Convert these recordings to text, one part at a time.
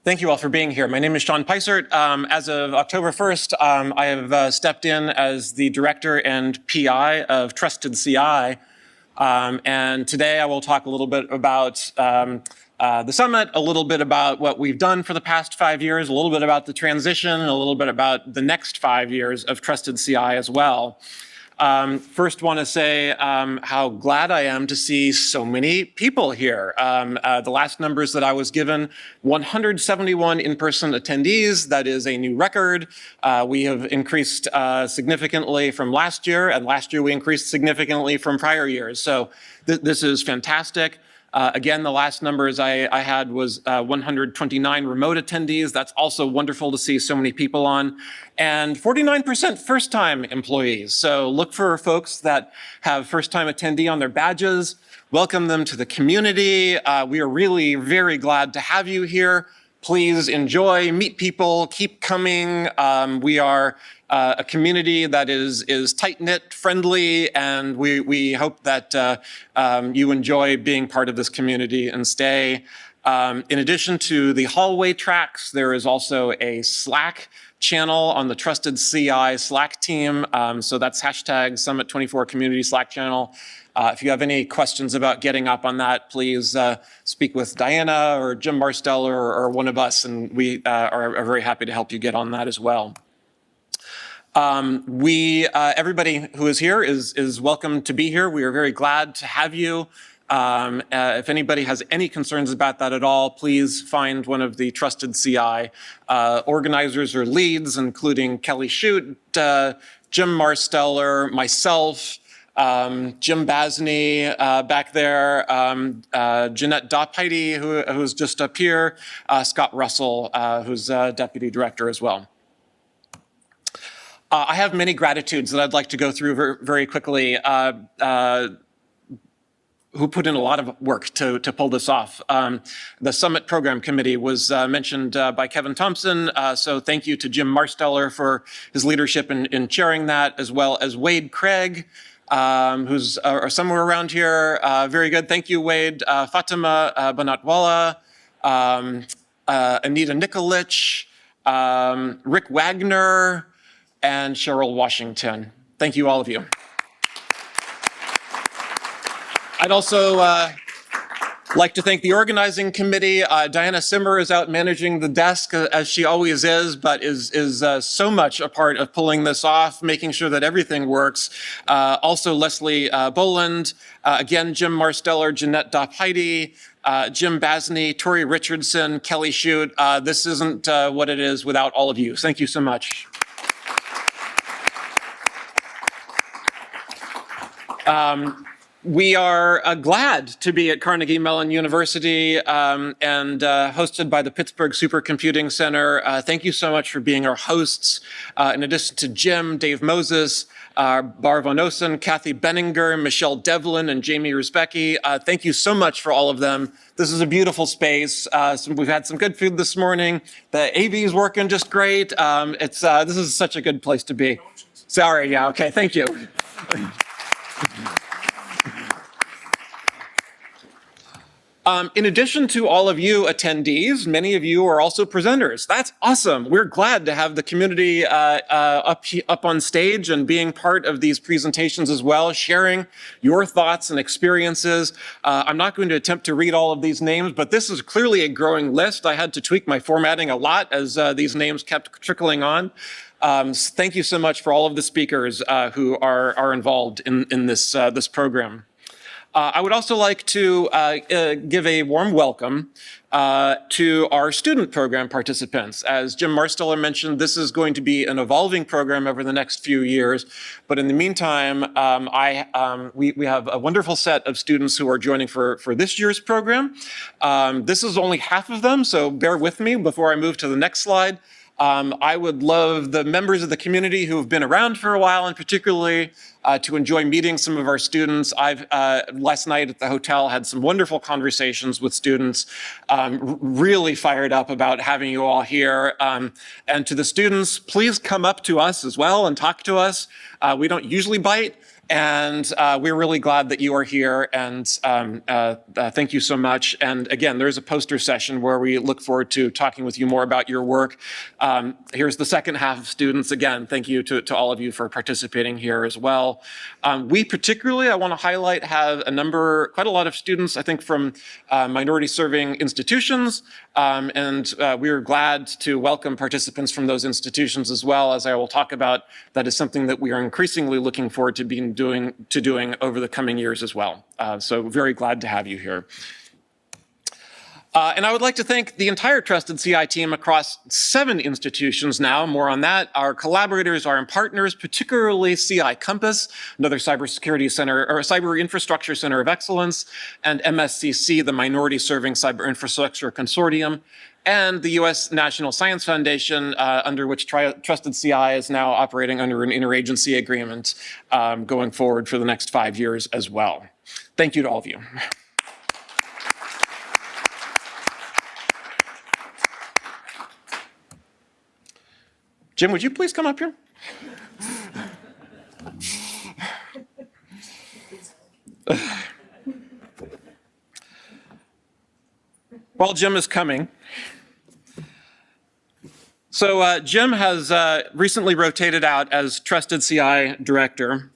Thank you all for being here. My name is Sean Peisert. As of October 1st, I have stepped in as the director and PI of Trusted CI. And today I will talk a little bit about the summit, a little bit about what we've done for the past 5 years, a little bit about the transition, and a little bit about the next 5 years of Trusted CI as well. First, want to say how glad I am to see so many people here. The last numbers that I was given, 171 in-person attendees. That is a new record. We have increased significantly from last year, and last year we increased significantly from prior years. So this is fantastic. Again, the last numbers I had was 129 remote attendees. That's also wonderful to see so many people on. And 49% first-time employees. So look for folks that have first-time attendee on their badges. Welcome them to the community. We are really very glad to have you here. Please enjoy, meet people, keep coming. We are a community that is tight-knit, friendly, and we hope that you enjoy being part of this community and stay. In addition to the hallway tracks, there is also a Slack channel on the Trusted CI Slack team. So that's hashtag Summit24 Community Slack channel. If you have any questions about getting up on that, please speak with Diana or Jim Marsteller or one of us, and we are very happy to help you get on that as well. Everybody who is here is welcome to be here. We are very glad to have you. If anybody has any concerns about that at all, please find one of the Trusted CI organizers or leads, including Kelly Shute, Jim Marsteller, myself, Jim Basney back there, Jeanette Doppheide, who's just up here, Scott Russell, who's deputy director as well. I have many gratitudes that I'd like to go through very quickly, who put in a lot of work to pull this off. The Summit Program Committee was mentioned by Kevin Thompson, so thank you to Jim Marsteller for his leadership in chairing that, as well as Wade Craig, who's somewhere around here. Very good, thank you, Wade. Fatima Banatwala, Anita Nikolic, Rick Wagner, and Cheryl Washington. Thank you, all of you. I'd also like to thank the organizing committee. Diana Simmer is out managing the desk, as she always is, but is so much a part of pulling this off, making sure that everything works. Also, Leslie Boland, again, Jim Marsteller, Jeanette Doppheide, Jim Basney, Tori Richardson, Kelly Shute. This isn't what it is without all of you. Thank you so much. We are glad to be at Carnegie Mellon University and hosted by the Pittsburgh Supercomputing Center. Thank you so much for being our hosts. In addition to Jim, Dave Moses, Bar Von Osen, Kathy Benninger, Michelle Devlin, and Jamie Rusbecki. Thank you so much for all of them. This is a beautiful space. We've had some good food this morning. The AV is working just great. This is such a good place to be. Sorry, yeah, okay, thank you. In addition to all of you attendees, many of you are also presenters. That's awesome. We're glad to have the community up on stage and being part of these presentations as well, sharing your thoughts and experiences. I'm not going to attempt to read all of these names, but this is clearly a growing list. I had to tweak my formatting a lot as these names kept trickling on. Thank you so much for all of the speakers who are involved in this program. I would also like to give a warm welcome to our student program participants. As Jim Marsteller mentioned, this is going to be an evolving program over the next few years. But in the meantime, we have a wonderful set of students who are joining for this year's program. This is only half of them, so bear with me before I move to the next slide. I would love the members of the community who have been around for a while, and particularly to enjoy meeting some of our students. I've last night at the hotel had some wonderful conversations with students, really fired up about having you all here. And to the students, please come up to us as well and talk to us. We don't usually bite, And we're really glad that you are here, and thank you so much. And again, there's a poster session where we look forward to talking with you more about your work. Here's the second half of students. Again, thank you to all of you for participating here as well. We particularly, I want to highlight, have quite a lot of students, I think, from minority-serving institutions, and we are glad to welcome participants from those institutions as well. As I will talk about, that is something that we are increasingly looking forward to doing over the coming years as well. So very glad to have you here. And I would like to thank the entire Trusted CI team across 7 institutions now, more on that, our collaborators, our partners, particularly CI Compass, another cybersecurity center, or cyber infrastructure center of excellence, and MSCC, the Minority Serving Cyber Infrastructure Consortium, and the U.S. National Science Foundation, under which Trusted CI is now operating under an interagency agreement going forward for the next 5 years as well. Thank you to all of you. Jim, would you please come up here? While Jim is coming, so Jim has recently rotated out as Trusted CI Director.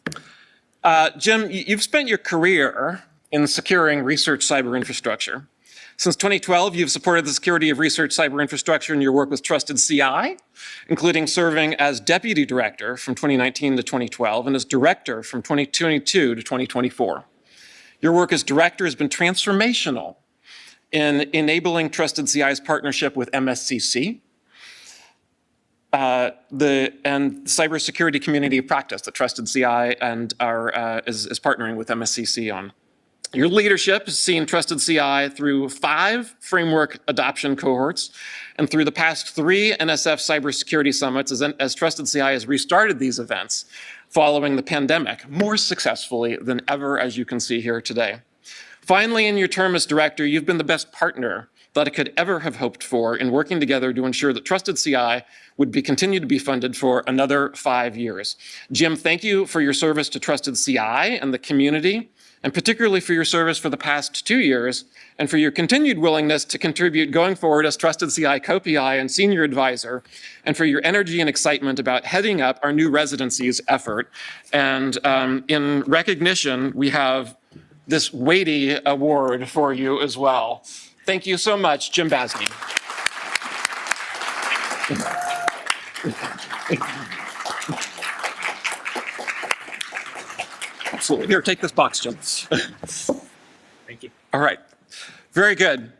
Jim, you've spent your career in securing research cyber infrastructure. Since 2012, you've supported the security of research cyber infrastructure in your work with Trusted CI, including serving as Deputy Director from 2019 to 2012 and as Director from 2022 to 2024. Your work as Director has been transformational in enabling Trusted CI's partnership with MSCC, and the cybersecurity community of practice that Trusted CI and is partnering with MSCC on. Your leadership has seen Trusted CI through 5 framework adoption cohorts and through the past 3 NSF cybersecurity summits as Trusted CI has restarted these events following the pandemic more successfully than ever, as you can see here today. Finally, in your term as director, you've been the best partner that I could ever have hoped for in working together to ensure that Trusted CI would continue to be funded for another 5 years. Jim, thank you for your service to Trusted CI and the community, and particularly for your service for the past 2 years, and for your continued willingness to contribute going forward as Trusted CI co-PI and senior advisor, and for your energy and excitement about heading up our new residencies effort. And in recognition, we have this weighty award for you as well. Thank you so much, Jim Basney. Absolutely. Here, take this box, Jim. Thank you. All right. Very good.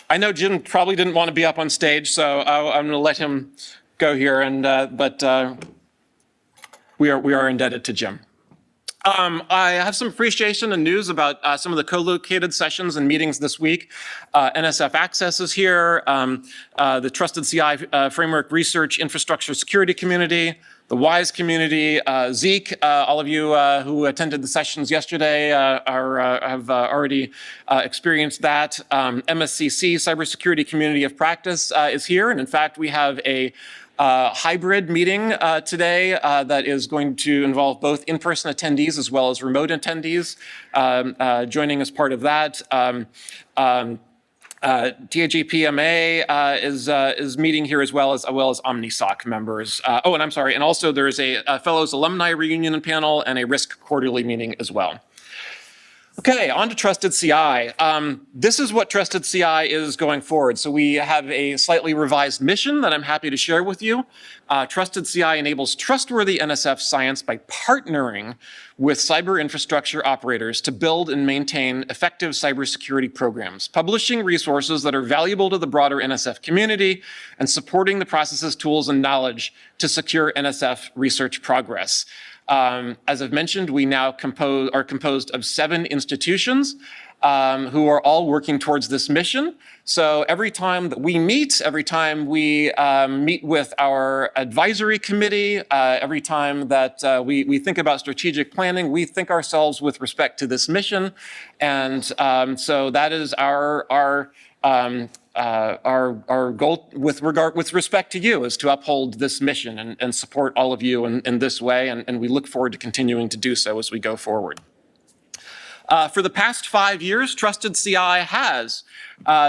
I know Jim probably didn't want to be up on stage, so I'm going to let him go here. But we are indebted to Jim. I have some appreciation and news about some of the co-located sessions and meetings this week. NSF Access is here, the Trusted CI Framework Research Infrastructure Security Community, the WISE community, Zeke, all of you who attended the sessions yesterday have already experienced that. MSCC, Cybersecurity Community of Practice, is here. And in fact, we have a hybrid meeting today that is going to involve both in-person attendees as well as remote attendees joining as part of that. TAGPMA is meeting here as well as OmniSOC members. Oh, and I'm sorry, and also there's a Fellows Alumni Reunion panel and a Risk Quarterly meeting as well. Okay, on to Trusted CI. This is what Trusted CI is going forward. So we have a slightly revised mission that I'm happy to share with you. Trusted CI enables trustworthy NSF science by partnering with cyber infrastructure operators to build and maintain effective cybersecurity programs, publishing resources that are valuable to the broader NSF community, and supporting the processes, tools, and knowledge to secure NSF research progress. As I've mentioned, we now are composed of 7 institutions who are all working towards this mission. So every time that we meet, every time we meet with our advisory committee, every time that we think about strategic planning, we think ourselves with respect to this mission. And so that is our our goal with respect to you is to uphold this mission and support all of you in this way, and we look forward to continuing to do so as we go forward. For the past 5 years, Trusted CI has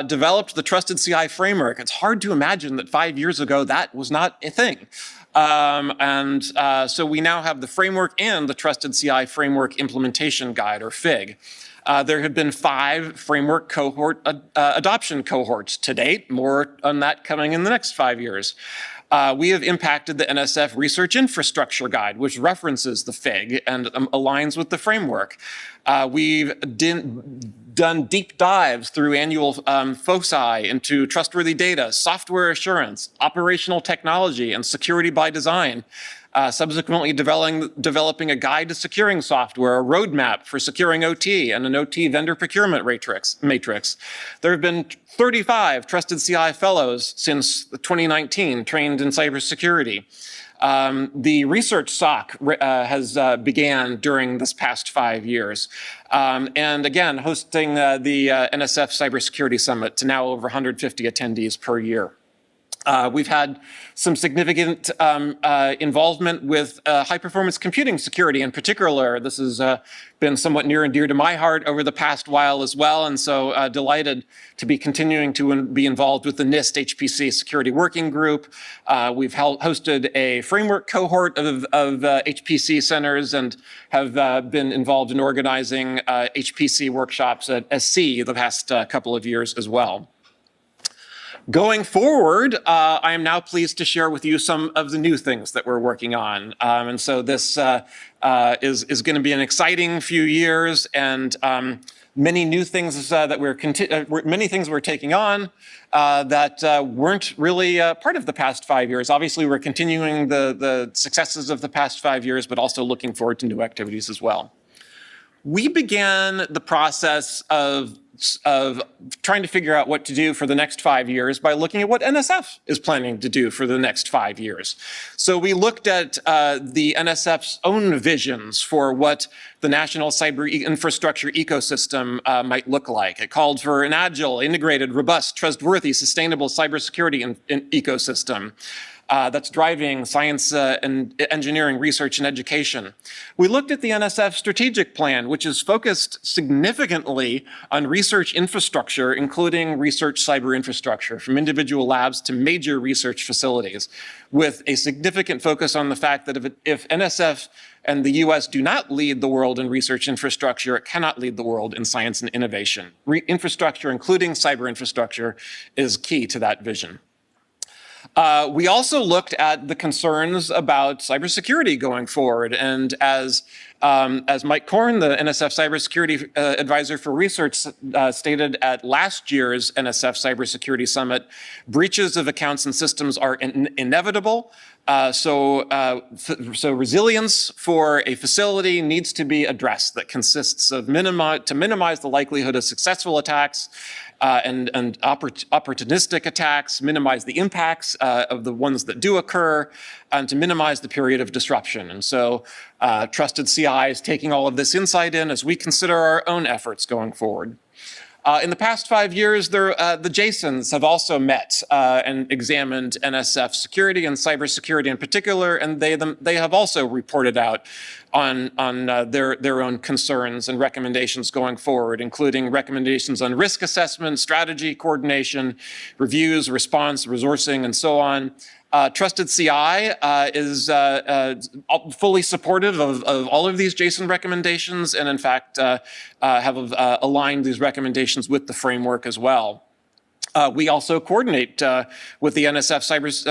developed the Trusted CI framework. It's hard to imagine that 5 years ago that was not a thing. So we now have the framework and the Trusted CI Framework Implementation Guide, or FIG. There have been 5 framework adoption cohorts to date, more on that coming in the next 5 years. We have impacted the NSF Research Infrastructure Guide, which references the FIG and aligns with the framework. We've done deep dives through annual foci into trustworthy data, software assurance, operational technology, and security by design. Subsequently developing a guide to securing software, a roadmap for securing OT, and an OT vendor procurement matrix. There have been 35 Trusted CI fellows since 2019 trained in cybersecurity. The research SOC has began during this past 5 years. And again, hosting the NSF Cybersecurity Summit to now over 150 attendees per year. We've had some significant involvement with high-performance computing security in particular. This has been somewhat near and dear to my heart over the past while as well, and so delighted to be continuing to be involved with the NIST HPC Security Working Group. We've hosted a framework cohort of HPC centers and have been involved in organizing HPC workshops at SC the past couple of years as well. Going forward, I am now pleased to share with you some of the new things that we're working on. And so this is going to be an exciting few years, and many new things that many things we're taking on that weren't really part of the past 5 years. Obviously, we're continuing the successes of the past 5 years, but also looking forward to new activities as well. We began the process of trying to figure out what to do for the next 5 years by looking at what NSF is planning to do for the next 5 years. So we looked at the NSF's own visions for what the national cyber infrastructure ecosystem might look like. It called for an agile, integrated, robust, trustworthy, sustainable cybersecurity ecosystem that's driving science and engineering research and education. We looked at the NSF strategic plan, which is focused significantly on research infrastructure, including research cyber infrastructure, from individual labs to major research facilities, with a significant focus on the fact that if NSF and the US do not lead the world in research infrastructure, it cannot lead the world in science and innovation. Infrastructure, including cyber infrastructure, is key to that vision. We also looked at the concerns about cybersecurity going forward, and as Mike Korn, the NSF Cybersecurity Advisor for Research, stated at last year's NSF Cybersecurity Summit, breaches of accounts and systems are inevitable. So resilience for a facility needs to be addressed. That consists of to minimize the likelihood of successful attacks and opportunistic attacks, minimize the impacts of the ones that do occur, and to minimize the period of disruption. And so Trusted CI is taking all of this insight in as we consider our own efforts going forward. In the past 5 years, the JSONs have also met and examined NSF security and cybersecurity in particular, and they have also reported out on their own concerns and recommendations going forward, including recommendations on risk assessment, strategy, coordination, reviews, response, resourcing, and so on. Trusted CI is fully supportive of all of these JSON recommendations, and in fact have aligned these recommendations with the framework as well. We also coordinate with the NSF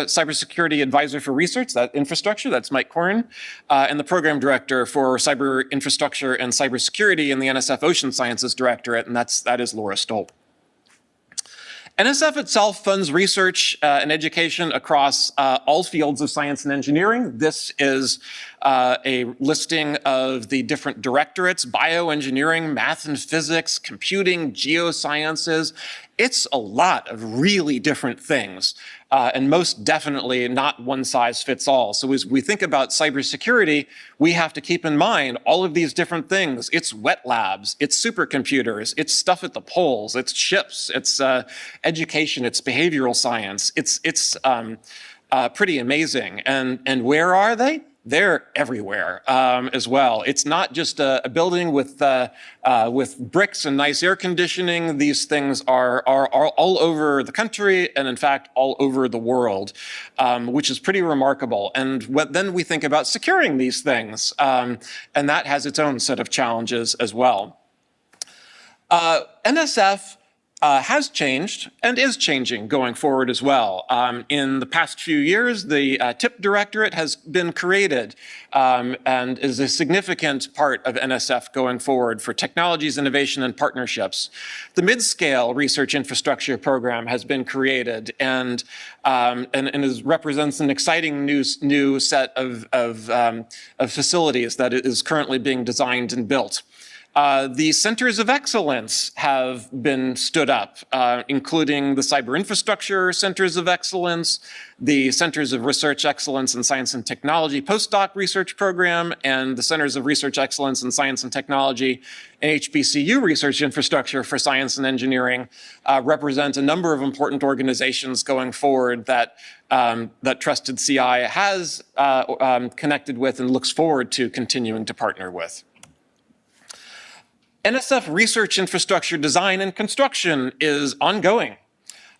Cybersecurity Advisor for Research, that infrastructure, that's Mike Korn, and the Program Director for Cyber Infrastructure and Cybersecurity in the NSF Ocean Sciences Directorate, and that is Laura Stolp. NSF itself funds research and education across all fields of science and engineering. This is a listing of the different directorates: bioengineering, math and physics, computing, geosciences, It's a lot of really different things, and most definitely not one size fits all. So as we think about cybersecurity, we have to keep in mind all of these different things. It's wet labs, it's supercomputers, it's stuff at the polls, it's chips, it's education, it's behavioral science. It's pretty amazing. And where are they? They're everywhere as well. It's not just a building with bricks and nice air conditioning. These things are all over the country and, in fact, all over the world, which is pretty remarkable. And then we think about securing these things, and that has its own set of challenges as well. NSF has changed and is changing going forward as well. In the past few years, the TIP Directorate has been created and is a significant part of NSF going forward for technologies, innovation, and partnerships. The Mid-Scale Research Infrastructure Program has been created and represents an exciting new set of facilities that is currently being designed and built. The centers of excellence have been stood up, including the cyber infrastructure centers of excellence, the centers of research excellence in science and technology postdoc research program, and the centers of research excellence in science and technology and HBCU research infrastructure for science and engineering represent a number of important organizations going forward that Trusted CI has connected with and looks forward to continuing to partner with. NSF research infrastructure design and construction is ongoing.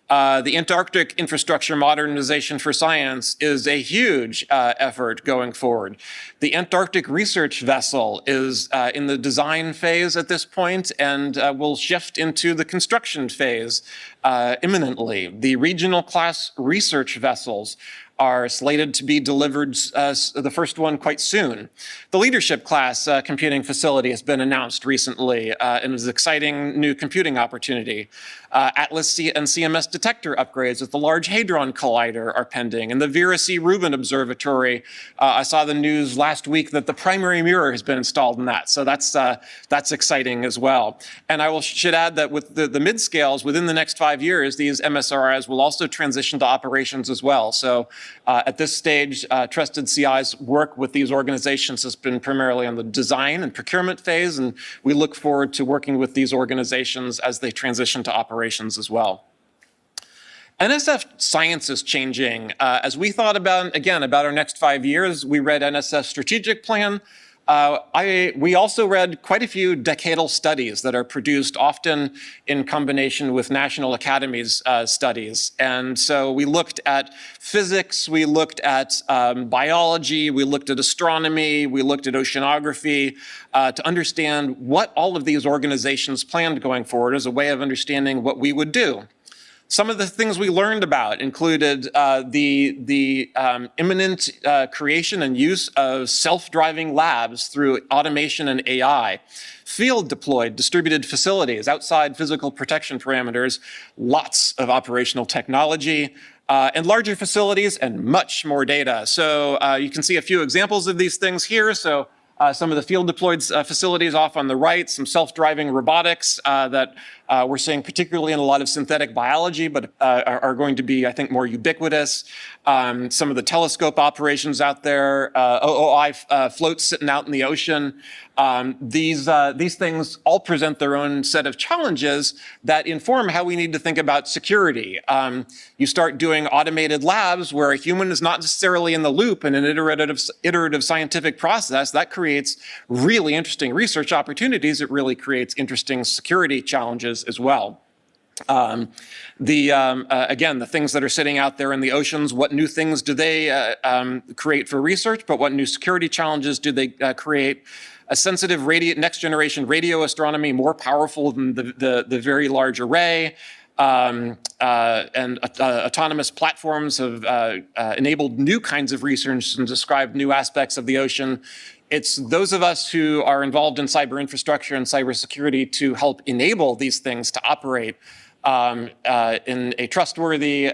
The Antarctic Infrastructure Modernization for Science is a huge effort going forward. The Antarctic Research Vessel is in the design phase at this point and will shift into the construction phase imminently. The regional class research vessels are slated to be delivered, the first one quite soon. The leadership class computing facility has been announced recently and is an exciting new computing opportunity. Atlas and CMS detector upgrades at the Large Hadron Collider are pending, and the Vera C. Rubin Observatory, I saw the news last week that the primary mirror has been installed in that, so that's exciting as well. And I should add that with the mid-scales, within the next 5 years, these MSRIs will also transition to operations as well. So at this stage, Trusted CI's work with these organizations has been primarily on the design and procurement phase, and we look forward to working with these organizations as they transition to operations as well. NSF science is changing. As we thought about our next 5 years, we read NSF's strategic plan. We also read quite a few decadal studies that are produced often in combination with National Academies studies. And so we looked at physics, we looked at biology, we looked at astronomy, we looked at oceanography to understand what all of these organizations planned going forward as a way of understanding what we would do. Some of the things we learned about included the imminent creation and use of self-driving labs through automation and AI, field-deployed distributed facilities outside physical protection parameters, lots of operational technology, and larger facilities and much more data. So you can see a few examples of these things here. So some of the field-deployed facilities off on the right, some self-driving robotics that we're seeing particularly in a lot of synthetic biology, but are going to be, I think, more ubiquitous. Some of the telescope operations out there, OOI floats sitting out in the ocean. These things all present their own set of challenges that inform how we need to think about security. You start doing automated labs where a human is not necessarily in the loop in an iterative scientific process. That creates really interesting research opportunities. It really creates interesting security challenges as well. Again, the things that are sitting out there in the oceans, what new things do they create for research, but what new security challenges do they create? A sensitive next generation radio astronomy, more powerful than the very large array, and autonomous platforms have enabled new kinds of research and described new aspects of the ocean. It's those of us who are involved in cyber infrastructure and cybersecurity to help enable these things to operate in a trustworthy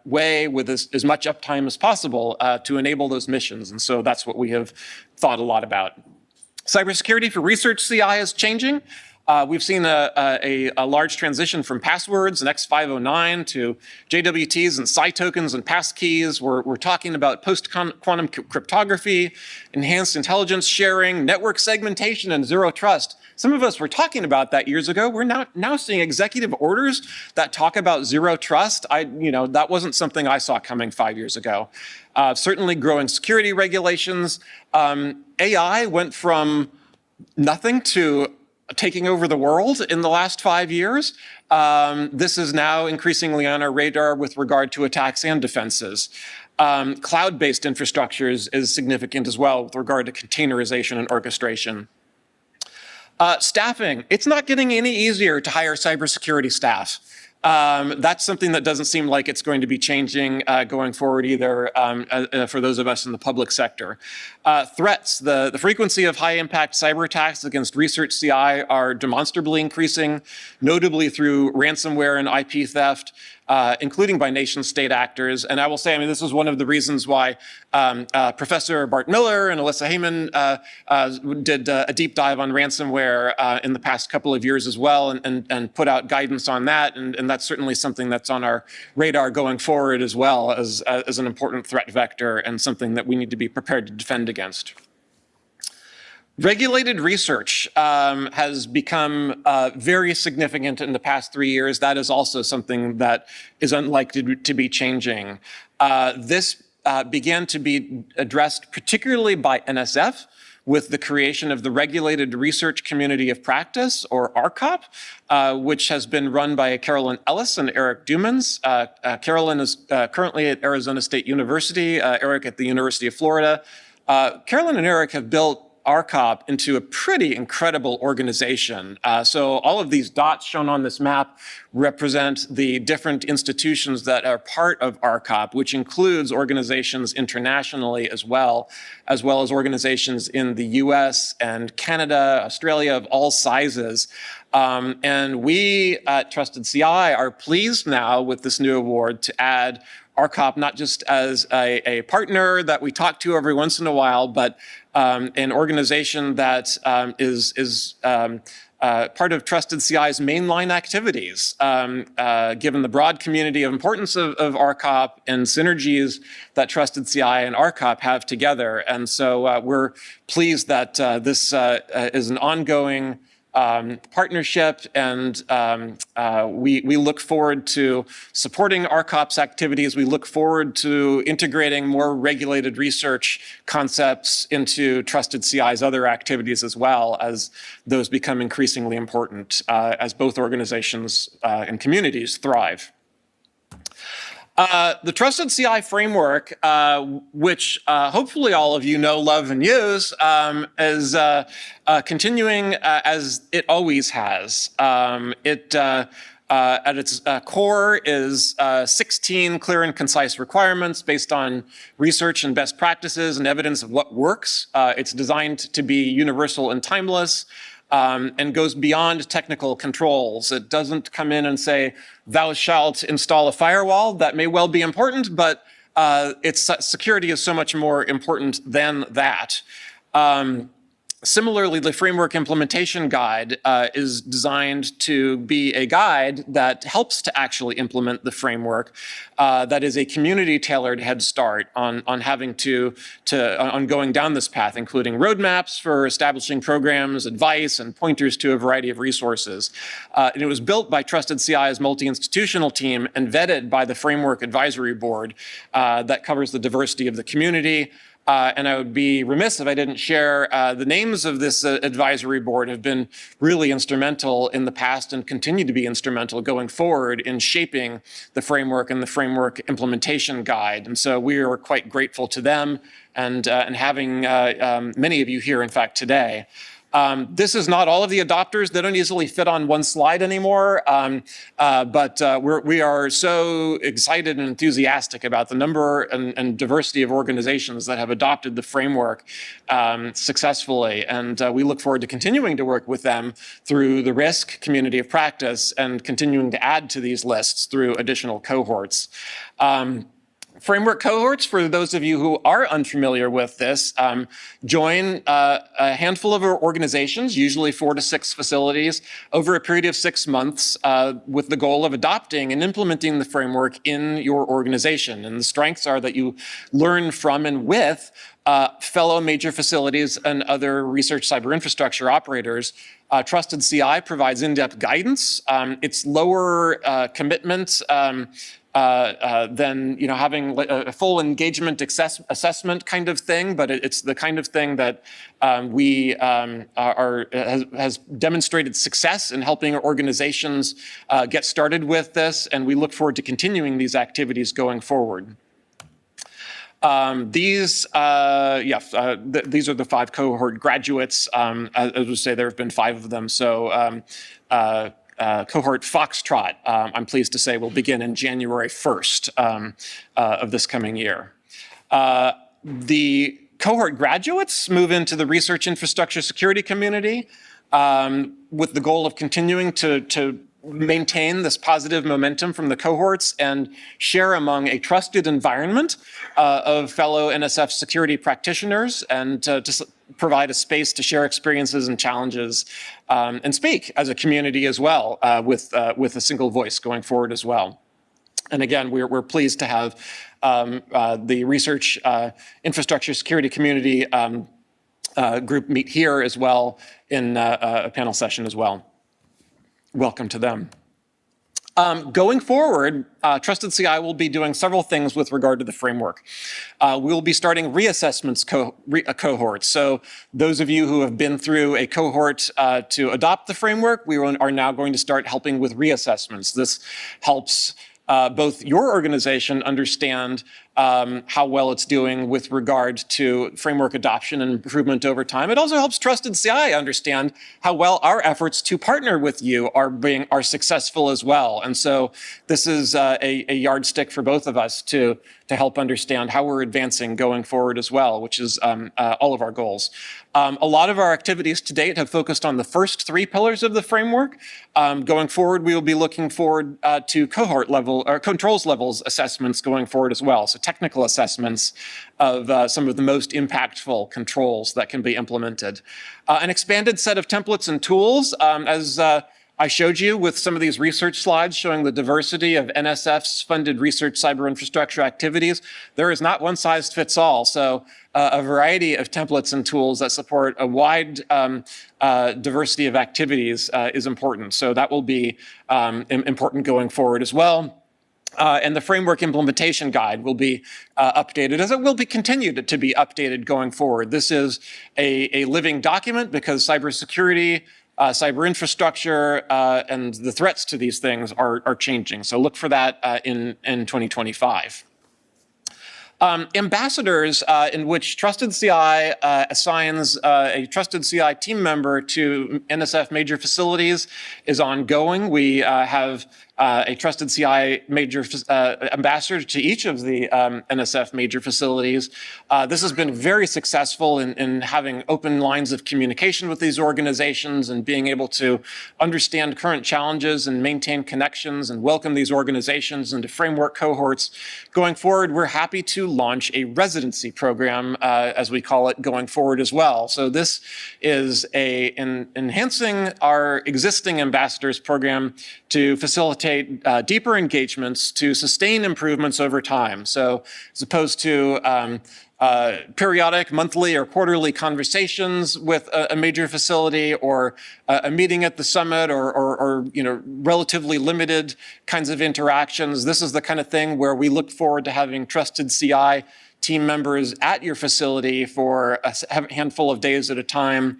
way with as much uptime as possible to enable those missions. And so that's what we have thought a lot about. Cybersecurity for research CI is changing. We've seen a large transition from passwords and X509 to JWTs and PSI tokens and passkeys. We're talking about post-quantum cryptography, enhanced intelligence sharing, network segmentation, and zero trust. Some of us were talking about that years ago. We're now seeing executive orders that talk about zero trust. That wasn't something I saw coming 5 years ago. Certainly growing security regulations. AI went from nothing to taking over the world in the last 5 years. This is now increasingly on our radar with regard to attacks and defenses. Cloud-based infrastructures is significant as well with regard to containerization and orchestration. Staffing, it's not getting any easier to hire cybersecurity staff. That's something that doesn't seem like it's going to be changing going forward either for those of us in the public sector. Threats, the frequency of high-impact cyber attacks against research CI are demonstrably increasing, notably through ransomware and IP theft, including by nation-state actors. And I will say, this is one of the reasons why Professor Bart Miller and Alyssa Heyman did a deep dive on ransomware in the past couple of years as well, and put out guidance on that. And that's certainly something that's on our radar going forward as well as an important threat vector and something that we need to be prepared to defend against. Regulated research has become very significant in the past 3 years. That is also something that is unlikely to be changing. This began to be addressed particularly by NSF with the creation of the Regulated Research Community of Practice, or RCOP, which has been run by Carolyn Ellis and Eric Dumans. Carolyn is currently at Arizona State University, Eric at the University of Florida. Carolyn and Eric have built RCOP into a pretty incredible organization. So all of these dots shown on this map represent the different institutions that are part of RCOP, which includes organizations internationally as well as organizations in the US and Canada, Australia, of all sizes. And we at Trusted CI are pleased now with this new award to add RCOP not just as a partner that we talk to every once in a while, but an organization that is part of Trusted CI's mainline activities, given the broad community of importance of RCOP and synergies that Trusted CI and RCOP have together. And so we're pleased that this is an ongoing partnership, and we look forward to supporting RCOP's activities. We look forward to integrating more regulated research concepts into Trusted CI's other activities as well, as those become increasingly important as both organizations and communities thrive. The Trusted CI framework, which hopefully all of you know, love, and use, is continuing as it always has. It, at its core, is 16 clear and concise requirements based on research and best practices and evidence of what works. It's designed to be universal and timeless. And goes beyond technical controls. It doesn't come in and say, thou shalt install a firewall. That may well be important, but its security is so much more important than that. Similarly, the Framework Implementation Guide is designed to be a guide that helps to actually implement the framework. That is a community-tailored head start on having on going down this path, including roadmaps for establishing programs, advice, and pointers to a variety of resources. And it was built by Trusted CI's multi-institutional team and vetted by the Framework Advisory Board that covers the diversity of the community. And I would be remiss if I didn't share the names of this advisory board have been really instrumental in the past and continue to be instrumental going forward in shaping the framework and the framework implementation guide. And so we are quite grateful to them and having many of you here, in fact, today. This is not all of the adopters. They don't easily fit on one slide anymore, but we are so excited and enthusiastic about the number and diversity of organizations that have adopted the framework successfully. And we look forward to continuing to work with them through the risk community of practice and continuing to add to these lists through additional cohorts. Framework cohorts, for those of you who are unfamiliar with this, join a handful of organizations, usually 4 to 6 facilities, over a period of 6 months with the goal of adopting and implementing the framework in your organization. And the strengths are that you learn from and with fellow major facilities and other research cyber infrastructure operators. Trusted CI provides in-depth guidance. It's lower commitment than having a full engagement assessment kind of thing, but it's the kind of thing that has demonstrated success in helping organizations get started with this, and we look forward to continuing these activities going forward. These are the 5 cohort graduates. As we say, there have been 5 of them. So cohort Foxtrot, I'm pleased to say, will begin in January 1st of this coming year. The cohort graduates move into the research infrastructure security community with the goal of continuing to maintain this positive momentum from the cohorts and share among a trusted environment of fellow NSF security practitioners, and to provide a space to share experiences and challenges and speak as a community as well with a single voice going forward as well. And again, we're pleased to have the research infrastructure security community group meet here as well in a panel session as well. Welcome to them. Going forward, Trusted CI will be doing several things with regard to the framework. We will be starting reassessments cohorts. So those of you who have been through a cohort to adopt the framework, we are now going to start helping with reassessments. This helps both your organization understand how well it's doing with regard to framework adoption and improvement over time. It also helps Trusted CI understand how well our efforts to partner with you are successful as well. And so this is a yardstick for both of us to help understand how we're advancing going forward as well, which is all of our goals. A lot of our activities to date have focused on the first 3 pillars of the framework. Going forward, we will be looking forward to cohort level or controls levels assessments going forward as well. So technical assessments of some of the most impactful controls that can be implemented. An expanded set of templates and tools, as I showed you with some of these research slides showing the diversity of NSF's funded research cyber infrastructure activities. There is not one size fits all. So a variety of templates and tools that support a wide diversity of activities is important. So that will be important going forward as well. And the framework implementation guide will be updated, as it will be continued to be updated going forward. This is a living document because cybersecurity, cyber infrastructure, and the threats to these things are changing. So look for that in 2025. Ambassadors, in which Trusted CI assigns a Trusted CI team member to NSF major facilities, is ongoing. We have a Trusted CI major ambassador to each of the NSF major facilities. This has been very successful in having open lines of communication with these organizations and being able to understand current challenges and maintain connections and welcome these organizations into framework cohorts. Going forward, we're happy to launch a residency program, as we call it, going forward as well. So this is enhancing our existing ambassadors program to facilitate deeper engagements to sustain improvements over time. So as opposed to periodic monthly or quarterly conversations with a major facility, or a meeting at the summit, or relatively limited kinds of interactions, this is the kind of thing where we look forward to having Trusted CI team members at your facility for a handful of days at a time,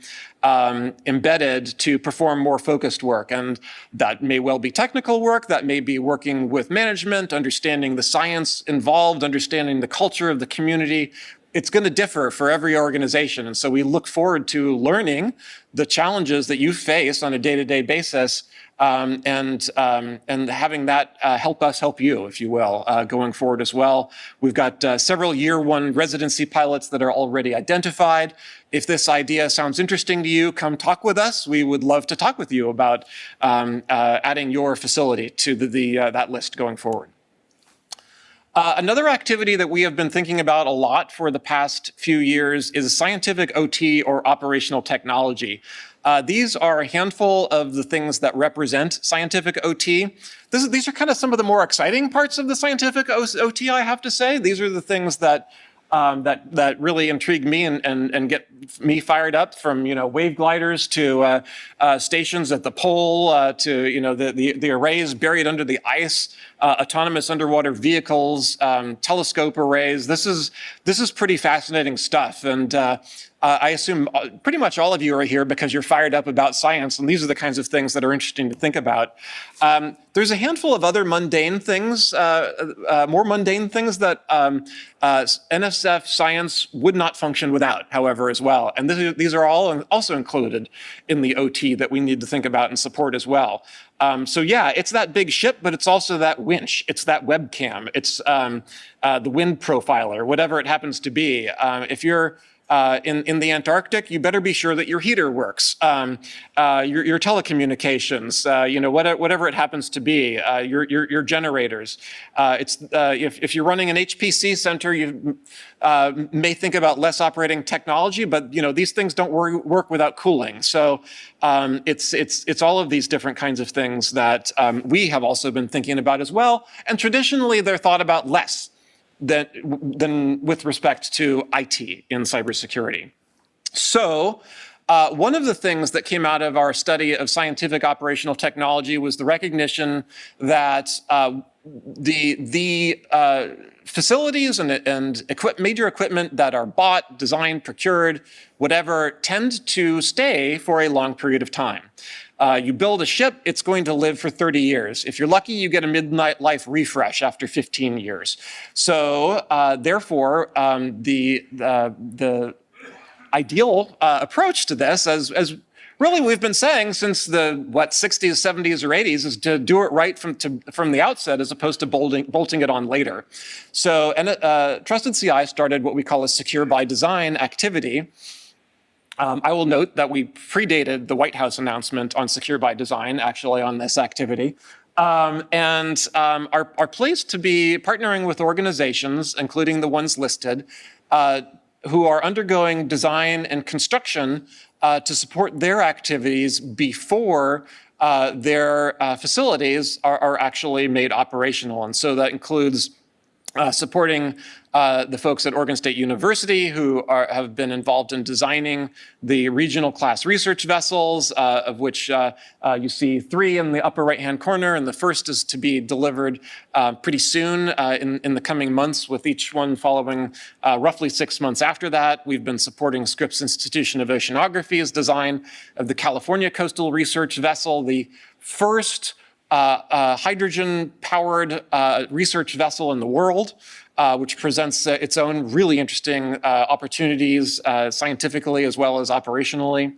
embedded to perform more focused work. And that may well be technical work, that may be working with management, understanding the science involved, understanding the culture of the community. It's going to differ for every organization. And so we look forward to learning the challenges that you face on a day-to-day basis, and having that help us help you, if you will, going forward as well. We've got several year 1 residency pilots that are already identified. If this idea sounds interesting to you, come talk with us. We would love to talk with you about adding your facility to that list going forward. Another activity that we have been thinking about a lot for the past few years is scientific OT, or operational technology. These are a handful of the things that represent scientific OT. These are kind of some of the more exciting parts of the scientific OT, I have to say. These are the things that that really intrigue me and get me fired up, from wave gliders to stations at the pole to the arrays buried under the ice, autonomous underwater vehicles, telescope arrays. This is pretty fascinating stuff, and I assume pretty much all of you are here because you're fired up about science, and these are the kinds of things that are interesting to think about. There's a handful of other mundane things, more mundane things that NSF science would not function without, however, as well. And these are all also included in the OT that we need to think about and support as well. So yeah, it's that big ship, but it's also that winch. It's that webcam. It's the wind profiler, whatever it happens to be. If you're in the Antarctic, you better be sure that your heater works, your telecommunications, whatever it happens to be, your generators. If you're running an HPC center, you may think about less operating technology, but these things don't work without cooling. So it's all of these different kinds of things that we have also been thinking about as well. And traditionally, they're thought about less than with respect to IT in cybersecurity. So one of the things that came out of our study of scientific operational technology was the recognition that the facilities and major equipment that are bought, designed, procured, whatever, tend to stay for a long period of time. You build a ship, it's going to live for 30 years. If you're lucky, you get a midlife refresh after 15 years. So therefore, the ideal approach to this, as really we've been saying since the 60s, 70s, or 80s, is to do it right from the outset as opposed to bolting it on later. So Trusted CI started what we call a secure by design activity. I will note that we predated the White House announcement on secure by design, actually, on this activity, and are pleased to be partnering with organizations, including the ones listed, who are undergoing design and construction to support their activities before their facilities are actually made operational. And so that includes supporting the folks at Oregon State University who have been involved in designing the regional class research vessels, of which you see 3 in the upper right-hand corner, and the first is to be delivered pretty soon in the coming months, with each one following roughly 6 months after that. We've been supporting Scripps Institution of Oceanography's design of the California Coastal Research Vessel, the first hydrogen-powered research vessel in the world, which presents its own really interesting opportunities scientifically as well as operationally.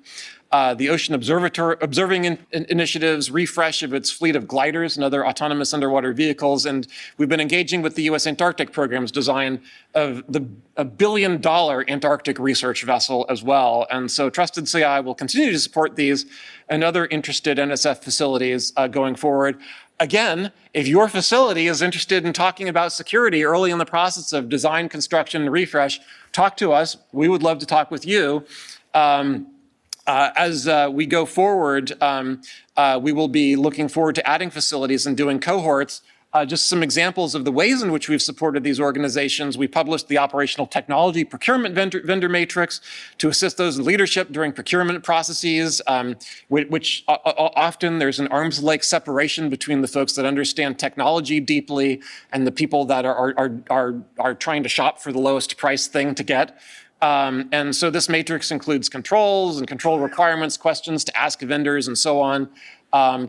The Ocean Observing Initiative's refresh of its fleet of gliders and other autonomous underwater vehicles. And we've been engaging with the U.S. Antarctic Program's design of a $1 billion Antarctic research vessel as well. And so Trusted CI will continue to support these and other interested NSF facilities going forward. Again, if your facility is interested in talking about security early in the process of design, construction, and refresh, talk to us. We would love to talk with you. As we go forward, we will be looking forward to adding facilities and doing cohorts. Just some examples of the ways in which we've supported these organizations. We published the Operational Technology Procurement Vendor Matrix to assist those in leadership during procurement processes, which often there's an arm's length separation between the folks that understand technology deeply and the people that are trying to shop for the lowest price thing to get. And so this matrix includes controls and control requirements, questions to ask vendors, and so on.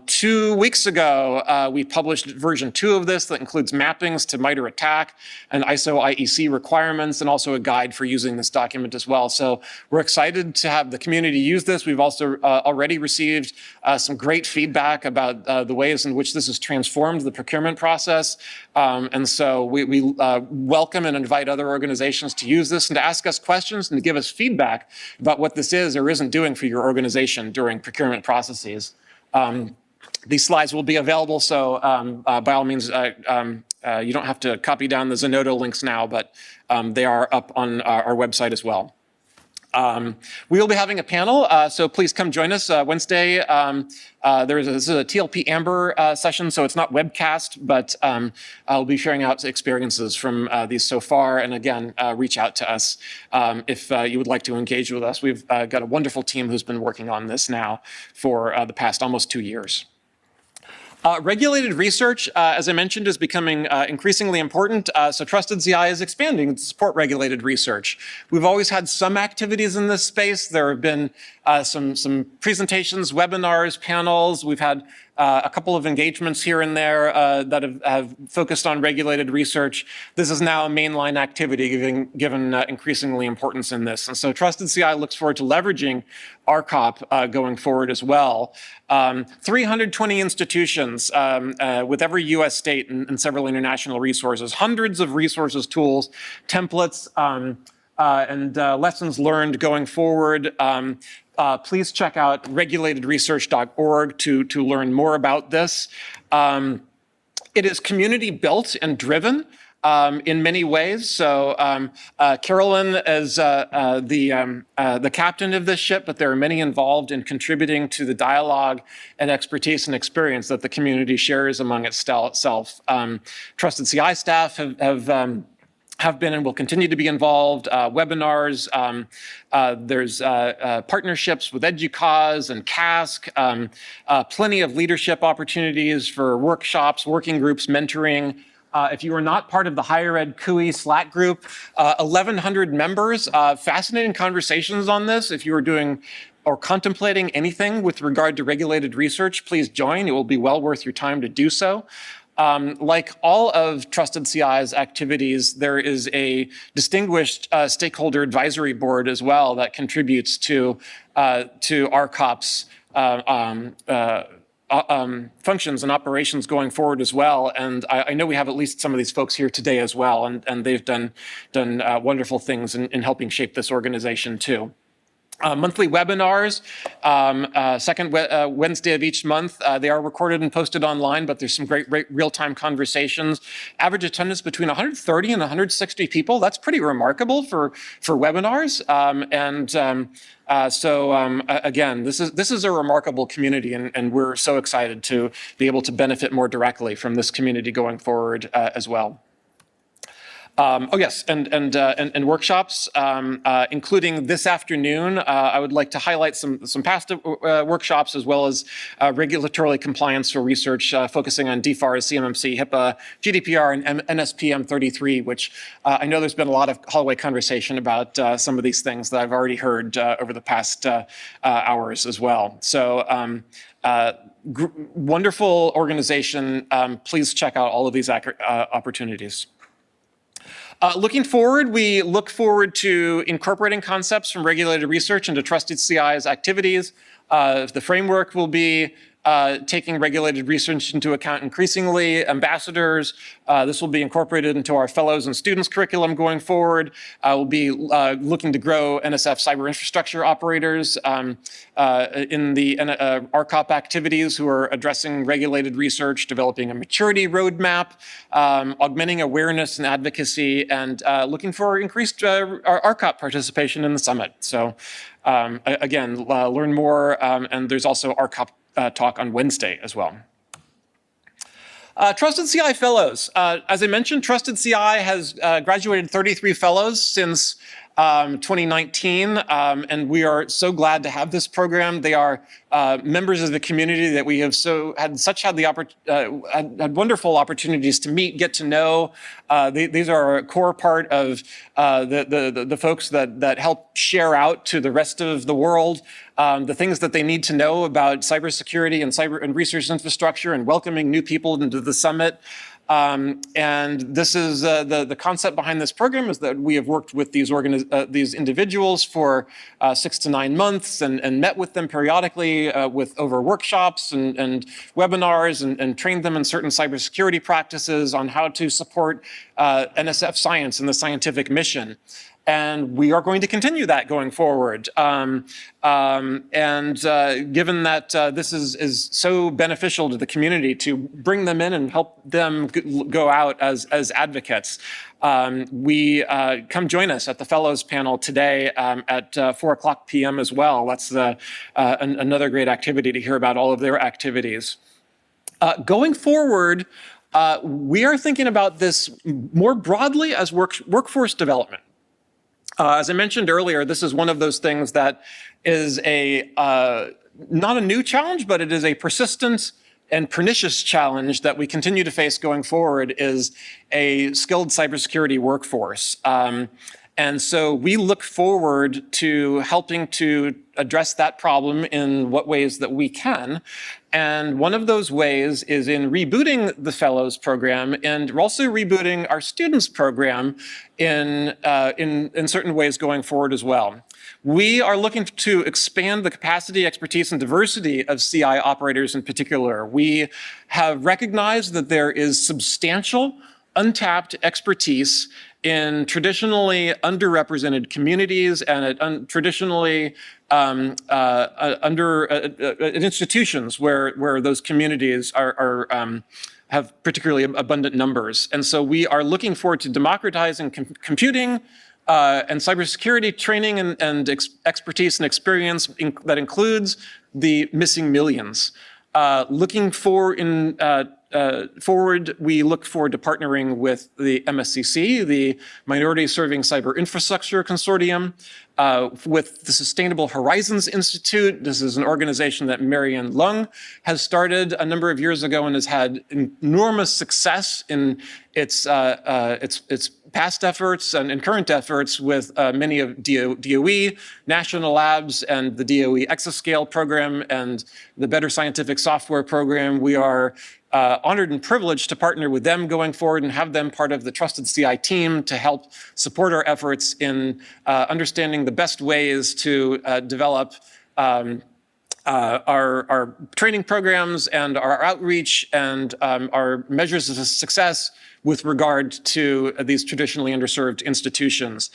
2 weeks ago, we published version 2 of this that includes mappings to MITRE ATT&CK and ISO IEC requirements, and also a guide for using this document as well. So we're excited to have the community use this. We've also already received some great feedback about the ways in which this has transformed the procurement process. And so we welcome and invite other organizations to use this and to ask us questions and to give us feedback about what this is or isn't doing for your organization during procurement processes. These slides will be available, so by all means, You don't have to copy down the Zenodo links now, but they are up on our website as well. We will be having a panel, so please come join us Wednesday. This is a TLP Amber session, so it's not webcast, but I'll be sharing out experiences from these so far. And again, reach out to us if you would like to engage with us. We've got a wonderful team who's been working on this now for the past almost 2 years. Regulated research, as I mentioned, is becoming increasingly important. So Trusted CI is expanding to support regulated research. We've always had some activities in this space. There have been some presentations, webinars, panels. We've had a couple of engagements here and there that have focused on regulated research. This is now a mainline activity given increasingly importance in this. And so Trusted CI looks forward to leveraging RCOP going forward as well. 320 institutions with every US state and several international resources, hundreds of resources, tools, templates, and lessons learned going forward. Please check out regulatedresearch.org to learn more about this. It is community built and driven in many ways. So Carolyn is the captain of this ship, but there are many involved in contributing to the dialogue and expertise and experience that the community shares among itself. Trusted CI staff have been and will continue to be involved, webinars, there's partnerships with EDUCAUSE and CASC, plenty of leadership opportunities for workshops, working groups, mentoring. If you are not part of the Higher Ed CUI Slack group, 1,100 members, fascinating conversations on this. If you are doing or contemplating anything with regard to regulated research, please join. It will be well worth your time to do so. Like all of Trusted CI's activities, there is a distinguished stakeholder advisory board as well that contributes to RCOP's functions and operations going forward as well. And I know we have at least some of these folks here today as well, and they've done wonderful things in helping shape this organization too. Monthly webinars, second Wednesday of each month. They are recorded and posted online, but there's some great real-time conversations. Average attendance between 130 and 160 people. That's pretty remarkable for webinars. Again, this is a remarkable community, and we're so excited to be able to benefit more directly from this community going forward as well. Oh yes, and workshops, including this afternoon. I would like to highlight some past workshops as well as regulatory compliance for research, focusing on DFARS, CMMC, HIPAA, GDPR, and NSPM 33, which I know there's been a lot of hallway conversation about some of these things that I've already heard over the past hours as well. So wonderful organization. Please check out all of these opportunities. Looking forward, we look forward to incorporating concepts from regulated research into Trusted CI's activities. The framework will be taking regulated research into account increasingly. Ambassadors, this will be incorporated into our fellows and students curriculum going forward. We'll be looking to grow NSF cyber infrastructure operators in the RCOP activities who are addressing regulated research, developing a maturity roadmap, augmenting awareness and advocacy, and looking for increased RCOP participation in the summit. So again, learn more, and there's also RCOP talk on Wednesday as well. Trusted CI Fellows. As I mentioned, Trusted CI has graduated 33 fellows since 2019, and we are so glad to have this program. They are members of the community that we have had wonderful opportunities to meet, get to know. These are a core part of the folks that help share out to the rest of the world the things that they need to know about cybersecurity and research infrastructure and welcoming new people into the summit. And this is the concept behind this program is that we have worked with these individuals for 6 to 9 months and met with them periodically over workshops and webinars and trained them in certain cybersecurity practices on how to support NSF science and the scientific mission. And we are going to continue that going forward. Given that this is so beneficial to the community to bring them in and help them go out as advocates, come join us at the Fellows panel today at 4:00 p.m. as well. That's another great activity to hear about all of their activities. Going forward, we are thinking about this more broadly as workforce development. As I mentioned earlier, this is one of those things that is not a new challenge, but it is a persistent and pernicious challenge that we continue to face going forward, is a skilled cybersecurity workforce. And so we look forward to helping to address that problem in what ways that we can. And one of those ways is in rebooting the Fellows program, and we're also rebooting our students program in certain ways going forward as well. We are looking to expand the capacity, expertise, and diversity of CI operators in particular. We have recognized that there is substantial untapped expertise in traditionally underrepresented communities and at traditionally institutions where those communities have particularly abundant numbers. And so we are looking forward to democratizing computing and cybersecurity training and expertise and experience that includes the missing millions. Looking forward, we look forward to partnering with the MSCC, the Minority Serving Cyber Infrastructure Consortium, with the Sustainable Horizons Institute. This is an organization that Marianne Lung has started a number of years ago and has had enormous success in its past efforts and current efforts with many of DOE, national labs, and the DOE Exascale program and the Better Scientific Software program. We are honored and privileged to partner with them going forward and have them part of the Trusted CI team to help support our efforts in understanding the best ways to develop our training programs and our outreach and our measures of success with regard to these traditionally underserved institutions.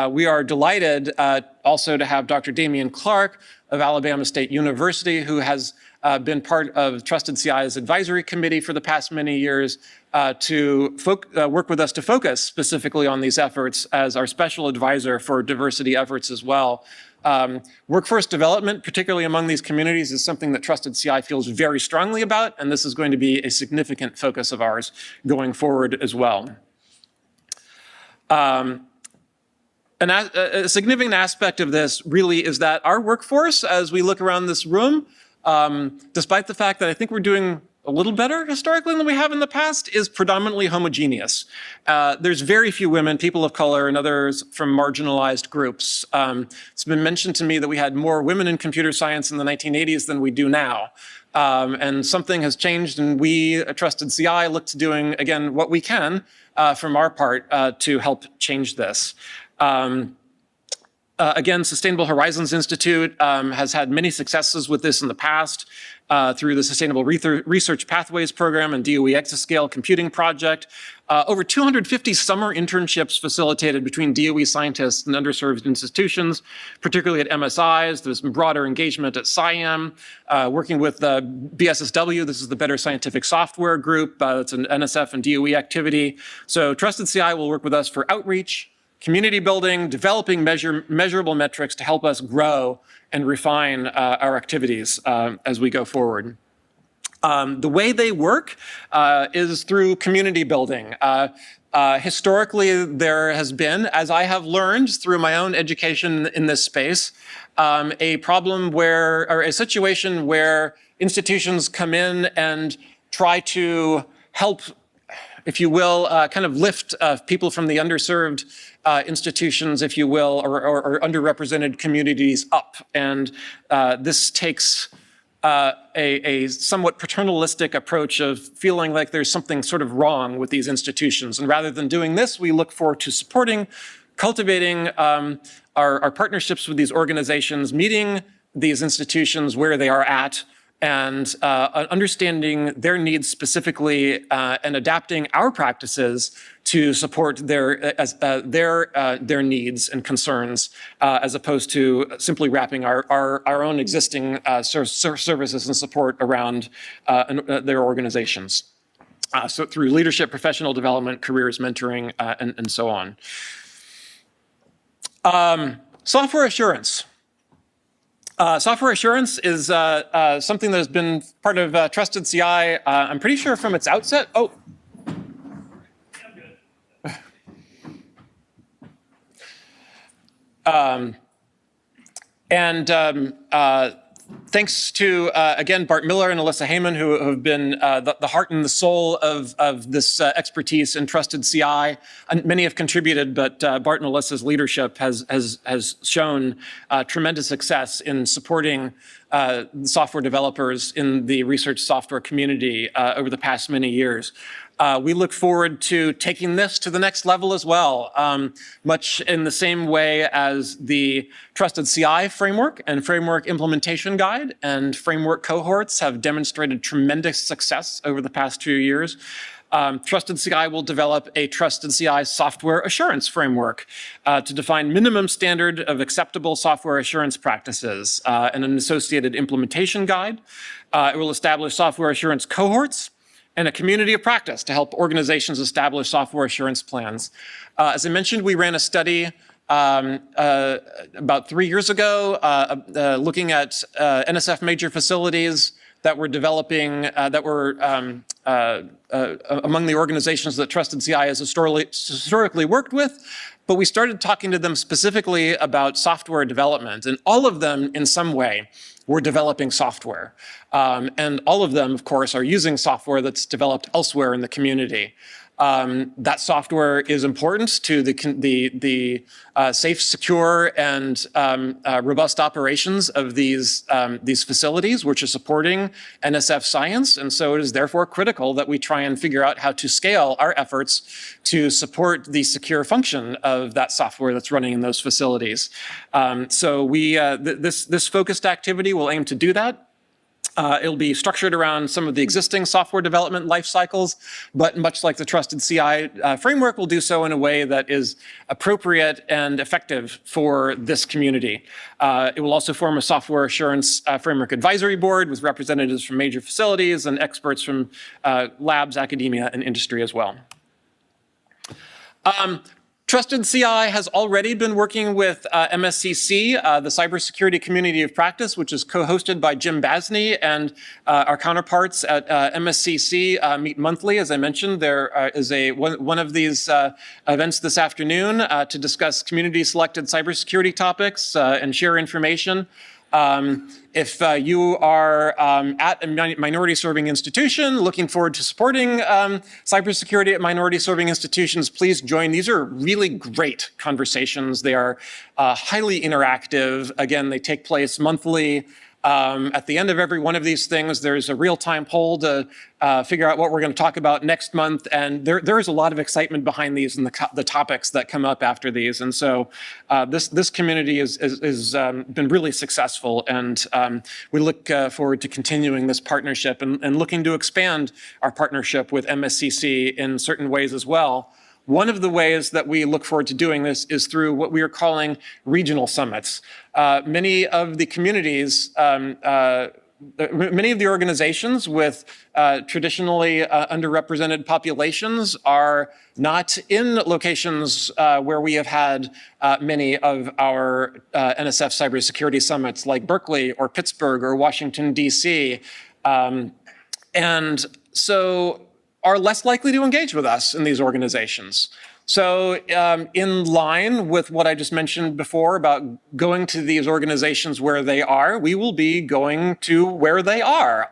We are delighted also to have Dr. Damian Clark of Alabama State University, who has been part of Trusted CI's advisory committee for the past many years, to work with us to focus specifically on these efforts as our special advisor for diversity efforts as well. Workforce development, particularly among these communities, is something that Trusted CI feels very strongly about, and this is going to be a significant focus of ours going forward as well. A significant aspect of this really is that our workforce, as we look around this room, despite the fact that I think we're doing a little better historically than we have in the past, is predominantly homogeneous. There's very few women, people of color, and others from marginalized groups. It's been mentioned to me that we had more women in computer science in the 1980s than we do now. And something has changed, and we at Trusted CI look to doing, again, what we can from our part to help change this. Again, Sustainable Horizons Institute has had many successes with this in the past through the Sustainable Research Pathways Program and DOE Exascale Computing Project. Over 250 summer internships facilitated between DOE scientists and underserved institutions, particularly at MSIs. There's been broader engagement at SciAm, working with BSSW. This is the Better Scientific Software Group. That's an NSF and DOE activity. So Trusted CI will work with us for outreach, community building, developing measurable metrics to help us grow and refine our activities as we go forward. The way they work is through community building. Historically, there has been, as I have learned through my own education in this space, a problem where, or a situation where institutions come in and try to help, if you will, kind of lift people from the underserved institutions, if you will, or underrepresented communities up. And this takes a somewhat paternalistic approach of feeling like there's something sort of wrong with these institutions. And rather than doing this, we look forward to supporting, cultivating our partnerships with these organizations, meeting these institutions where they are at, and understanding their needs specifically and adapting our practices to support their needs and concerns, as opposed to simply wrapping our own existing services and support around their organizations. So through leadership, professional development, careers, mentoring, and so on. Software assurance. Software assurance is something that has been part of Trusted CI, I'm pretty sure from its outset. Oh. Thanks to, again, Bart Miller and Alyssa Heyman, who have been the heart and the soul of this expertise in Trusted CI. And many have contributed, but Bart and Alyssa's leadership has shown tremendous success in supporting software developers in the research software community over the past many years. We look forward to taking this to the next level as well, much in the same way as the Trusted CI framework and framework implementation guide and framework cohorts have demonstrated tremendous success over the past 2 years. Trusted CI will develop a Trusted CI software assurance framework to define minimum standard of acceptable software assurance practices and an associated implementation guide. It will establish software assurance cohorts and a community of practice to help organizations establish software assurance plans. As I mentioned, we ran a study about 3 years ago looking at NSF major facilities that were developing, that were among the organizations that Trusted CI has historically worked with. But we started talking to them specifically about software development, and all of them in some way were developing software. And all of them, of course, are using software that's developed elsewhere in the community. That software is important to the safe, secure, and robust operations of these facilities, which are supporting NSF science. And so it is therefore critical that we try and figure out how to scale our efforts to support the secure function of that software that's running in those facilities. So this focused activity will aim to do that. It'll be structured around some of the existing software development life cycles, but much like the Trusted CI framework, will do so in a way that is appropriate and effective for this community. It will also form a software assurance framework advisory board with representatives from major facilities and experts from labs, academia, and industry as well. Trusted CI has already been working with MSCC, the Cybersecurity Community of Practice, which is co-hosted by Jim Basney, and our counterparts at MSCC meet monthly. As I mentioned, there is one of these events this afternoon to discuss community-selected cybersecurity topics and share information. If you are at a minority-serving institution looking forward to supporting cybersecurity at minority-serving institutions, please join. These are really great conversations. They are highly interactive. Again, they take place monthly. At the end of every one of these things, there's a real-time poll to figure out what we're going to talk about next month. And there is a lot of excitement behind these and the topics that come up after these. And so this community has been really successful. And we look forward to continuing this partnership and looking to expand our partnership with MSCC in certain ways as well. One of the ways that we look forward to doing this is through what we are calling regional summits. Many of the communities, many of the organizations with traditionally underrepresented populations are not in locations where we have had many of our NSF cybersecurity summits like Berkeley or Pittsburgh or Washington, D.C. And so are less likely to engage with us in these organizations. So in line with what I just mentioned before about going to these organizations where they are, we will be going to where they are.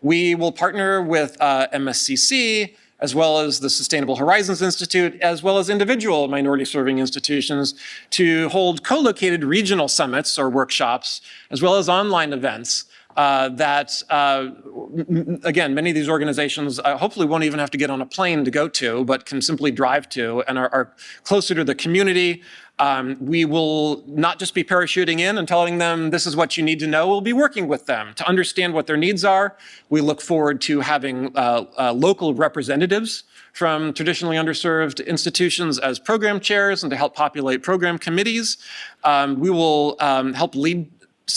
We will partner with MSCC, as well as the Sustainable Horizons Institute, as well as individual minority-serving institutions to hold co-located regional summits or workshops, as well as online events again, many of these organizations hopefully won't even have to get on a plane to go to, but can simply drive to and are closer to the community. We will not just be parachuting in and telling them this is what you need to know. We'll be working with them to understand what their needs are. We look forward to having local representatives from traditionally underserved institutions as program chairs and to help populate program committees. We will help lead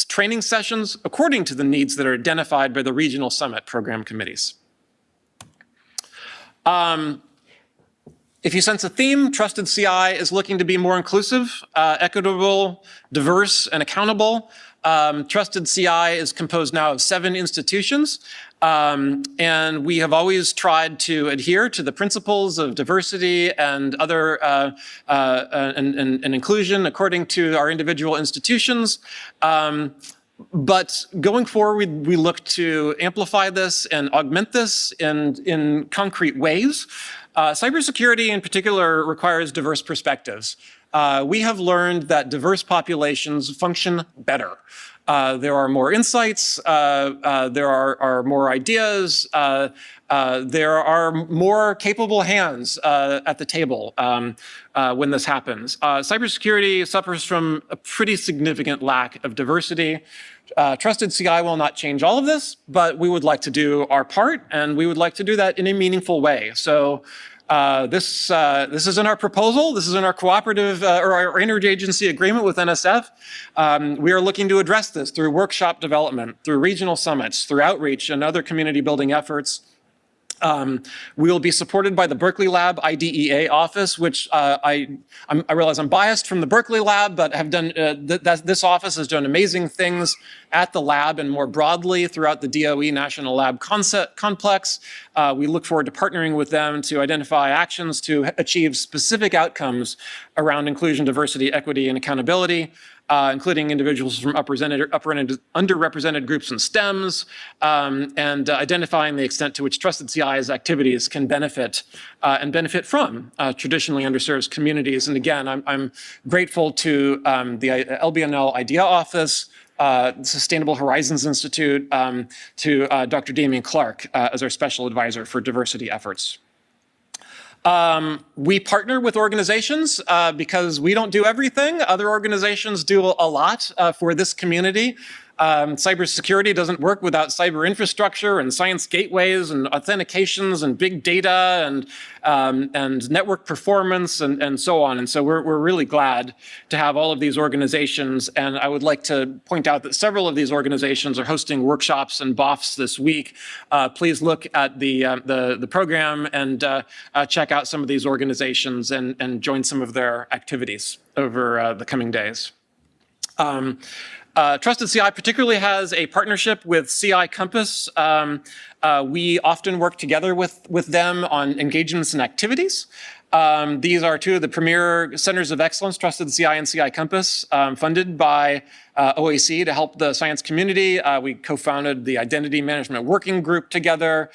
training sessions according to the needs that are identified by the regional summit program committees. If you sense a theme, Trusted CI is looking to be more inclusive, equitable, diverse, and accountable. Trusted CI is composed now of 7 institutions, and we have always tried to adhere to the principles of diversity and other and inclusion according to our individual institutions. But going forward, we look to amplify this and augment this in concrete ways. Cybersecurity in particular requires diverse perspectives. We have learned that diverse populations function better. There are more insights, there are more ideas, there are more capable hands at the table when this happens. Cybersecurity suffers from a pretty significant lack of diversity. Trusted CI will not change all of this, but we would like to do our part, and we would like to do that in a meaningful way. So this is in our proposal. This is in our cooperative or our interagency agreement with NSF. We are looking to address this through workshop development, through regional summits, through outreach and other community building efforts. We will be supported by the Berkeley Lab IDEA office, which I realize I'm biased from the Berkeley Lab, but have done this office has done amazing things at the lab and more broadly throughout the DOE National Lab Complex. We look forward to partnering with them to identify actions to achieve specific outcomes around inclusion, diversity, equity, and accountability. Including individuals from underrepresented groups and STEMs, and identifying the extent to which Trusted CI's activities can benefit and benefit from traditionally underserved communities. And again, I'm grateful to the LBNL IDEA Office, the Sustainable Horizons Institute, to Dr. Damian Clark as our special advisor for diversity efforts. We partner with organizations because we don't do everything. Other organizations do a lot for this community. Cybersecurity doesn't work without cyber infrastructure and science gateways and authentications and big data and network performance and so on. And so we're really glad to have all of these organizations. And I would like to point out that several of these organizations are hosting workshops and BOFs this week. Please look at the program and check out some of these organizations and join some of their activities over the coming days. Trusted CI particularly has a partnership with CI Compass. We often work together with them on engagements and activities. These are 2 of the premier centers of excellence, Trusted CI and CI Compass, funded by OAC to help the science community. We co-founded the Identity Management Working Group together.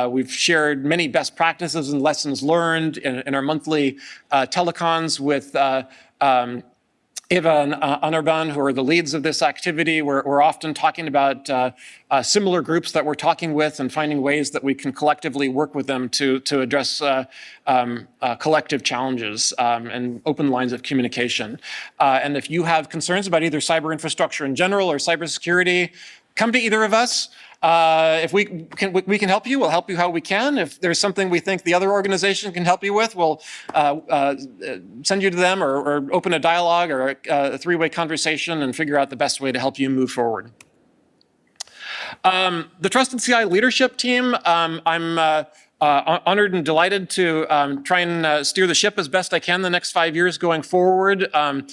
We've shared many best practices and lessons learned in our monthly telecons with Eva and Anirban, who are the leads of this activity. We're often talking about similar groups that we're talking with and finding ways that we can collectively work with them to address collective challenges and open lines of communication. And if you have concerns about either cyber infrastructure in general or cybersecurity, come to either of us. If we can help you, we'll help you how we can. If there's something we think the other organization can help you with, we'll send you to them or open a dialogue or a 3-way conversation and figure out the best way to help you move forward. The Trusted CI leadership team, I'm honored and delighted to try and steer the ship as best I can the next 5 years going forward. I'm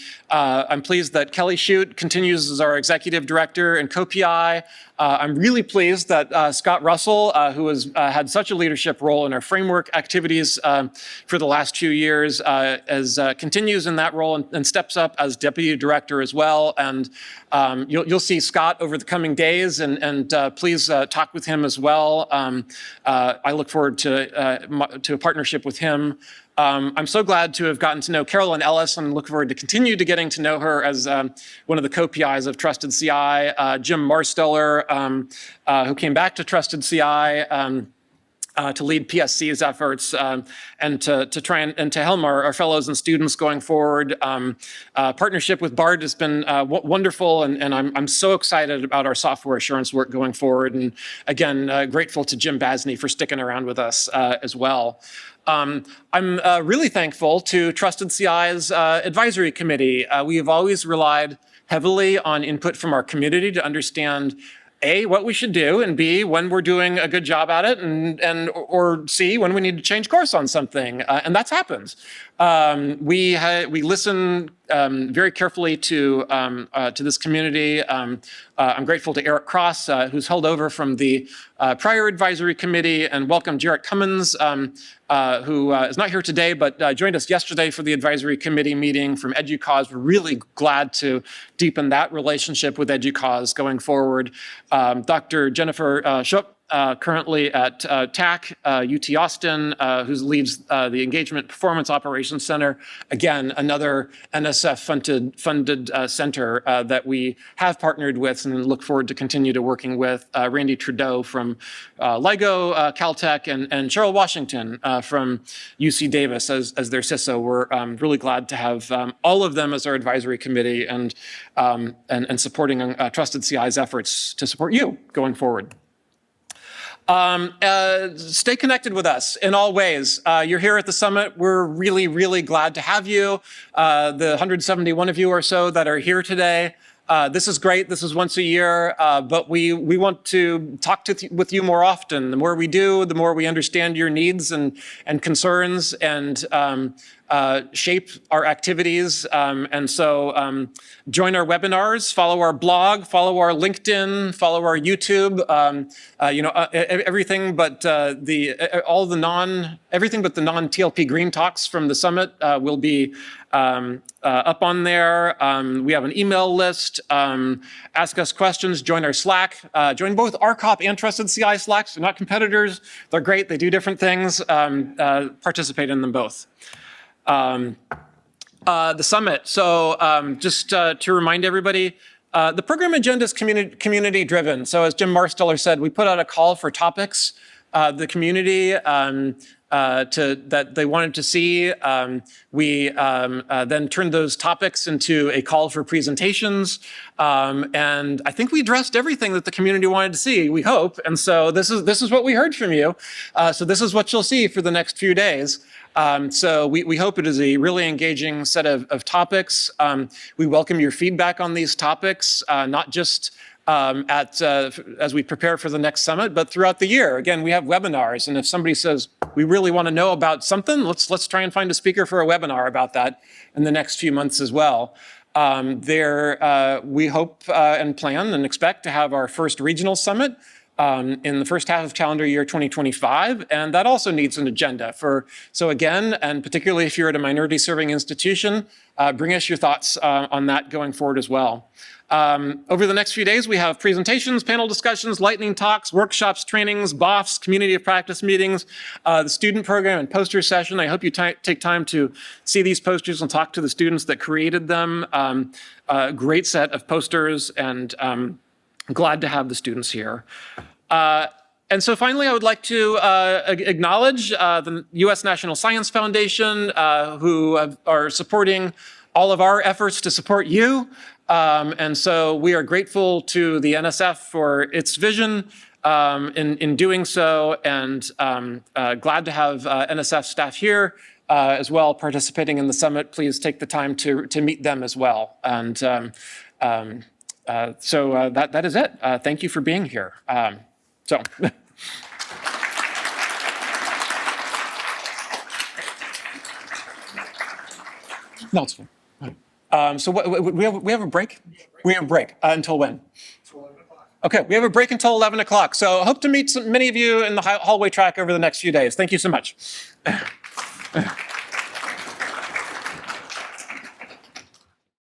pleased that Kelly Shute continues as our executive director and co-PI. I'm really pleased that Scott Russell, who has had such a leadership role in our framework activities for the last few years, continues in that role and steps up as deputy director as well. And you'll see Scott over the coming days, and please talk with him as well. I look forward to a partnership with him I'm so glad to have gotten to know Carolyn Ellis and look forward to continue to getting to know her as one of the co-PIs of Trusted CI. Jim Marsteller, who came back to Trusted CI to lead PSC's efforts and to try and to helm our fellows and students going forward. Partnership with BART has been wonderful, and I'm so excited about our software assurance work going forward. And again, grateful to Jim Basney for sticking around with us as well. I'm really thankful to Trusted CI's advisory committee. We have always relied heavily on input from our community to understand A, what we should do, and B, when we're doing a good job at it, or C, when we need to change course on something, and that's happened. We listen very carefully to this community. I'm grateful to Eric Cross, who's held over from the prior advisory committee, and welcome Jarrett Cummins, who is not here today, but joined us yesterday for the advisory committee meeting from EDUCAUSE. We're really glad to deepen that relationship with EDUCAUSE going forward. Dr. Jennifer Schupp, currently at TAC, UT Austin, who leads the Engagement Performance Operations Center. Again, another NSF funded center that we have partnered with and look forward to continue to working with. Randy Trudeau from LIGO, Caltech, and Cheryl Washington from UC Davis as their CISO. We're really glad to have all of them as our advisory committee and supporting Trusted CI's efforts to support you going forward. Stay connected with us in all ways. You're here at the summit. We're really, really glad to have you. The 171 of you or so that are here today. This is great. This is once a year, but we want to talk with you more often. The more we do, the more we understand your needs and concerns and shape our activities. And so join our webinars, follow our blog, follow our LinkedIn, follow our YouTube. Everything but everything but the non-TLP Green talks from the summit will be up on there. We have an email list. Ask us questions. Join our Slack. Join both RCOP and Trusted CI Slacks. They're not competitors. They're great. They do different things. Participate in them both. The summit. So just to remind everybody, the program agenda is community driven. So as Jim Marsteller said, we put out a call for topics the community that they wanted to see. We then turned those topics into a call for presentations. And I think we addressed everything that the community wanted to see, we hope. And so this is what we heard from you. So this is what you'll see for the next few days. So we hope it is a really engaging set of topics. We welcome your feedback on these topics, not just as we prepare for the next summit, but throughout the year. Again, we have webinars, and if somebody says, we really want to know about something, let's try and find a speaker for a webinar about that in the next few months as well. We hope and plan and expect to have our first regional summit in the first half of calendar year 2025, and that also needs an agenda. So again, and particularly if you're at a minority serving institution, bring us your thoughts on that going forward as well. Over the next few days, we have presentations, panel discussions, lightning talks, workshops, trainings, BOFs, community of practice meetings, the student program and poster session. I hope you take time to see these posters and talk to the students that created them. A great set of posters, and glad to have the students here. And so finally, I would like to acknowledge the U.S. National Science Foundation, who are supporting all of our efforts to support you. And so we are grateful to the NSF for its vision in doing so, and glad to have NSF staff here as well participating in the summit. Please take the time to meet them as well. And so that is it. Thank you for being here. No, it's fine. So we have a break? We have a break until when? Until 11 o'clock. Okay, we have a break until 11 o'clock. So I hope to meet many of you in the hallway track over the next few days. Thank you so much.